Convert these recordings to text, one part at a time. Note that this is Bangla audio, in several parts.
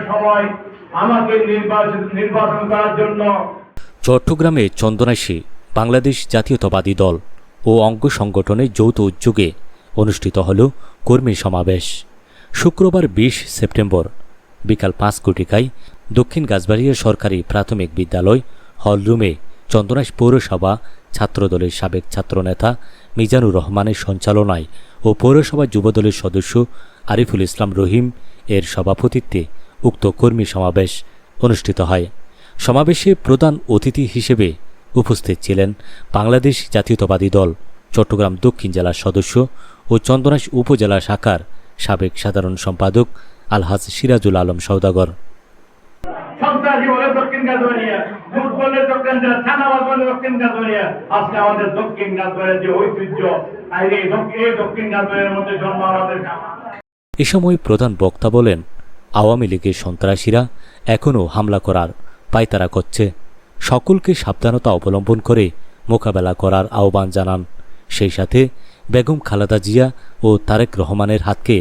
সময় আমাকে নির্বাচন করার জন্য। চট্টগ্রামে চন্দনাইশে বাংলাদেশ জাতীয়তাবাদী দল ও অঙ্গ সংগঠনের যৌথ উদ্যোগে অনুষ্ঠিত হল কর্মী সমাবেশ। শুক্রবার 20 সেপ্টেম্বর বিকাল 5 কোটিকায় দক্ষিণ গাছবাড়িয়া সরকারি প্রাথমিক বিদ্যালয় হলরুমে চন্দনাইশ পৌরসভা ছাত্রদলের সাবেক ছাত্রনেতা মিজানুর রহমানের সঞ্চালনায় ও পৌরসভা যুবদলের সদস্য আরিফুল ইসলাম রহিম এর সভাপতিত্বে উক্ত কর্মী সমাবেশ অনুষ্ঠিত হয়। সমাবেশে প্রধান অতিথি হিসেবে উপস্থিত ছিলেন বাংলাদেশ জাতীয়তাবাদী দল চট্টগ্রাম দক্ষিণ জেলার সদস্য ও চন্দনাইশ উপজেলা শাখার সাবেক সাধারণ সম্পাদক আলহাজ সিরাজুল আলম সওদাগর। এ সময় প্রধান বক্তা বলেন, আওয়ামী লীগের সন্ত্রাসীরা এখনও হামলা করার পায়তারা করছে। সকলকে সাবধানতা অবলম্বন করে মোকাবেলা করার আহ্বান জানান। সেই সাথে বেগম খালেদা জিয়া ও তারেক রহমানের হাতকে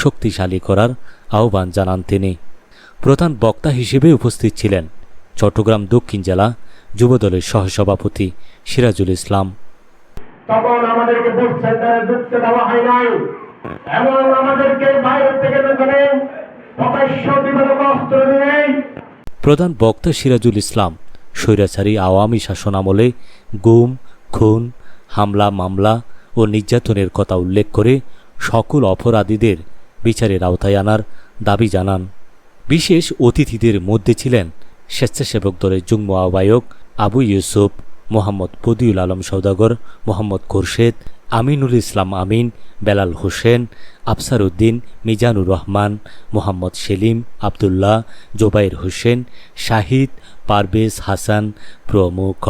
শক্তিশালী করার আহ্বান জানান তিনি। প্রধান বক্তা হিসেবে উপস্থিত ছিলেন চট্টগ্রাম দক্ষিণ জেলা যুবদলের সহসভাপতি সিরাজুল ইসলাম। তখন আমাদেরকে ভোট সেন্টারে ঢুকতে দেওয়া হয় নাই এবং আমাদেরকে বাইরে থেকে অস্ত্র দিয়ে। প্রধান বক্তা সিরাজুল ইসলাম স্বৈরাচারী আওয়ামী শাসনামলে গুম, খুন, হামলা, মামলা ও নির্যাতনের কথা উল্লেখ করে সকল অপরাধীদের বিচারের আওতায় আনার দাবি জানান। বিশেষ অতিথিদের মধ্যে ছিলেন স্বেচ্ছাসেবক দলের যুগ্ম আহ্বায়ক আবু ইউসুফ, মোহাম্মদ বদিউল আলম সওদাগর, মোহাম্মদ খোরশেদ, আমিনুল ইসলাম আমিন, বেলাল হোসেন, আফসার উদ্দিন, মিজানুর রহমান, মোহাম্মদ সেলিম, আবদুল্লাহ, জোবাইর হোসেন, শাহিদ, পারভেজ হাসান প্রমুখ।